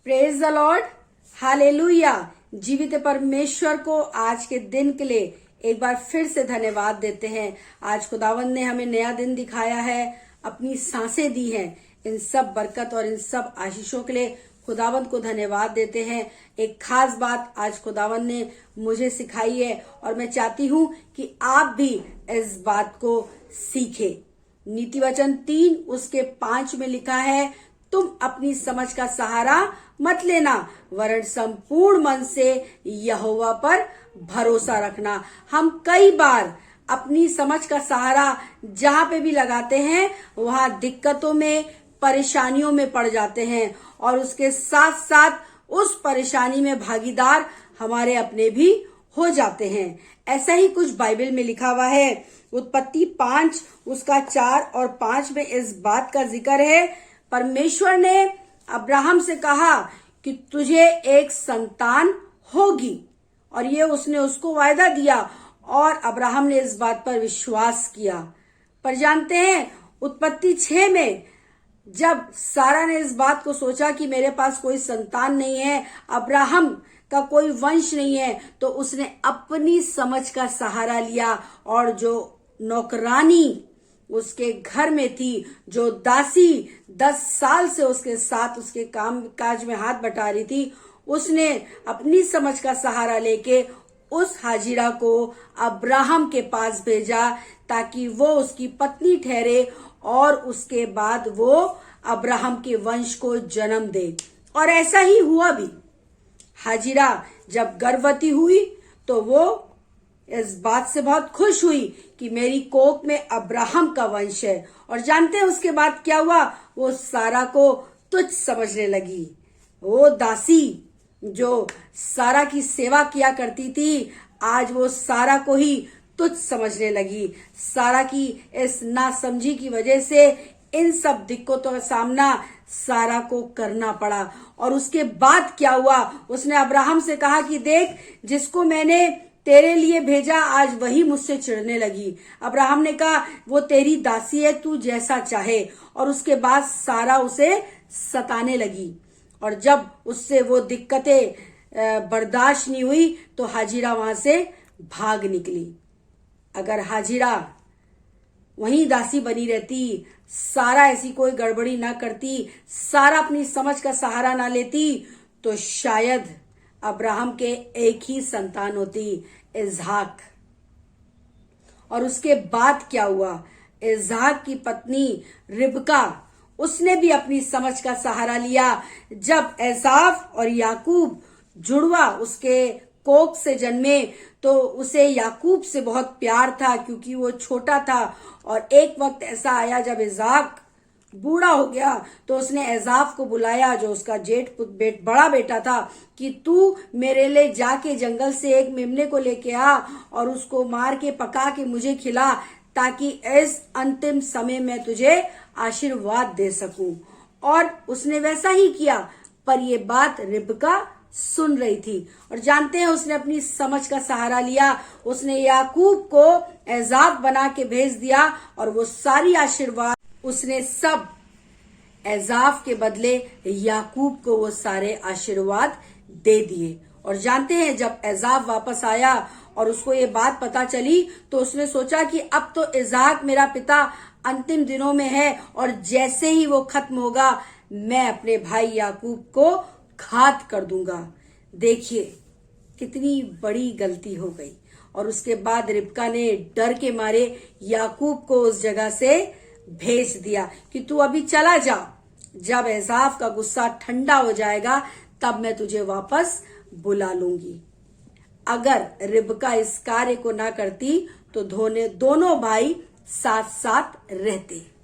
Praise the Lord, hallelujah. जीवित परमेश्वर को आज के दिन के लिए एक बार फिर से धन्यवाद देते हैं। आज खुदावंद ने हमें नया दिन दिखाया है, अपनी सांसें दी हैं। इन सब बरकत और इन सब आशीषों के लिए खुदावंद को धन्यवाद देते हैं। एक खास बात आज खुदावंद ने मुझे सिखाई है और मैं चाहती हूं कि आप भी इस बात को सीखें। नीति वचन 3 उसके 5 में लिखा है, तुम अपनी समझ का सहारा मत लेना, वरन संपूर्ण मन से यहोवा पर भरोसा रखना। हम कई बार अपनी समझ का सहारा जहां पे भी लगाते हैं वहां दिक्कतों में, परेशानियों में पड़ जाते हैं और उसके साथ साथ उस परेशानी में भागीदार हमारे अपने भी हो जाते हैं। ऐसा ही कुछ बाइबल में लिखा हुआ है। उत्पत्ति 5 उसका 4 और 5 में इस बात का जिक्र है। परमेश्वर ने अब्राहम से कहा कि तुझे एक संतान होगी, और ये उसने उसको वायदा दिया और अब्राहम ने इस बात पर विश्वास किया। पर जानते हैं, उत्पत्ति 6 में जब सारा ने इस बात को सोचा कि मेरे पास कोई संतान नहीं है, अब्राहम का कोई वंश नहीं है, तो उसने अपनी समझ का सहारा लिया और जो नौकरानी उसके घर में थी, जो दासी 10 साल से उसके साथ उसके काम काज में हाथ बटा रही थी, उसने अपनी समझ का सहारा लेके उस हाजिरा को अब्राहम के पास भेजा ताकि वो उसकी पत्नी ठहरे और उसके बाद वो अब्राहम के वंश को जन्म दे। और ऐसा ही हुआ भी। हाजिरा जब गर्भवती हुई तो वो इस बात से बहुत खुश हुई कि मेरी कोख में अब्राहम का वंश है। और जानते हैं उसके बाद क्या हुआ? वो सारा को तुच्छ समझने लगी। वो दासी जो सारा की सेवा किया करती थी, आज वो सारा को ही तुच्छ समझने लगी। सारा की इस नासमझी की वजह से इन सब दिक्कतों का सामना सारा को करना पड़ा। और उसके बाद क्या हुआ? उसने अब्राहम से कहा कि देख, जिसको मैंने तेरे लिए भेजा आज वही मुझसे चिढ़ने लगी। अब्राहम ने कहा वो तेरी दासी है, तू जैसा चाहे। और उसके बाद सारा उसे सताने लगी और जब उससे वो दिक्कतें बर्दाश्त नहीं हुई तो हाजिरा वहां से भाग निकली। अगर हाजिरा वहीं दासी बनी रहती, सारा ऐसी कोई गड़बड़ी ना करती, सारा अपनी समझ का सहारा ना लेती, तो शायद अब्राहम के एक ही संतान होती, इज़हाक। और उसके बाद क्या हुआ? इज़हाक की पत्नी रिबका, उसने भी अपनी समझ का सहारा लिया। जब एसाव और याकूब जुड़वा उसके कोख से जन्मे तो उसे याकूब से बहुत प्यार था क्योंकि वो छोटा था। और एक वक्त ऐसा आया जब इज़हाक बूढ़ा हो गया तो उसने एसाव को बुलाया, जो उसका बड़ा बेटा था, कि तू मेरे लिए जाके जंगल से एक मेमने को लेके आ और उसको मार के पका के मुझे खिला, ताकि इस अंतिम समय में तुझे आशीर्वाद दे सकूं। और उसने वैसा ही किया। पर ये बात रिबका सुन रही थी और जानते हैं उसने अपनी समझ का सहारा लिया। उसने याकूब को एसाव बना के भेज दिया और वो सारी आशीर्वाद उसने सब एसाव के बदले याकूब को वो सारे आशीर्वाद दे दिए। और जानते हैं जब एसाव वापस आया और उसको ये बात पता चली तो उसने सोचा कि अब तो इज़हाक मेरा पिता अंतिम दिनों में है और जैसे ही वो खत्म होगा मैं अपने भाई याकूब को घात कर दूंगा। देखिए कितनी बड़ी गलती हो गई। और उसके बाद रिबका ने डर के मारे याकूब को उस जगह से भेज दिया कि तू अभी चला जा, जब एसाव का गुस्सा ठंडा हो जाएगा तब मैं तुझे वापस बुला लूंगी। अगर रिबका इस कार्य को ना करती तो दोनों भाई साथ साथ रहते।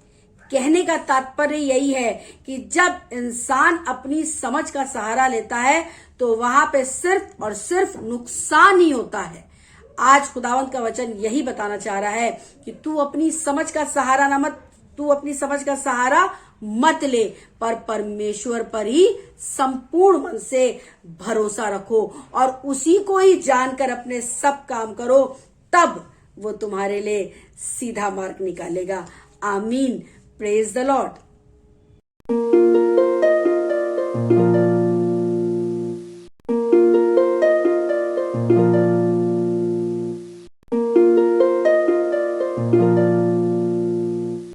कहने का तात्पर्य यही है कि जब इंसान अपनी समझ का सहारा लेता है तो वहां पे सिर्फ और सिर्फ नुकसान ही होता है। आज खुदावंत का वचन यही बताना चाह रहा है कि तू अपनी समझ का सहारा मत ले, पर परमेश्वर पर ही संपूर्ण मन से भरोसा रखो और उसी को ही जानकर अपने सब काम करो, तब वो तुम्हारे लिए सीधा मार्ग निकालेगा। आमीन। Praise the Lord.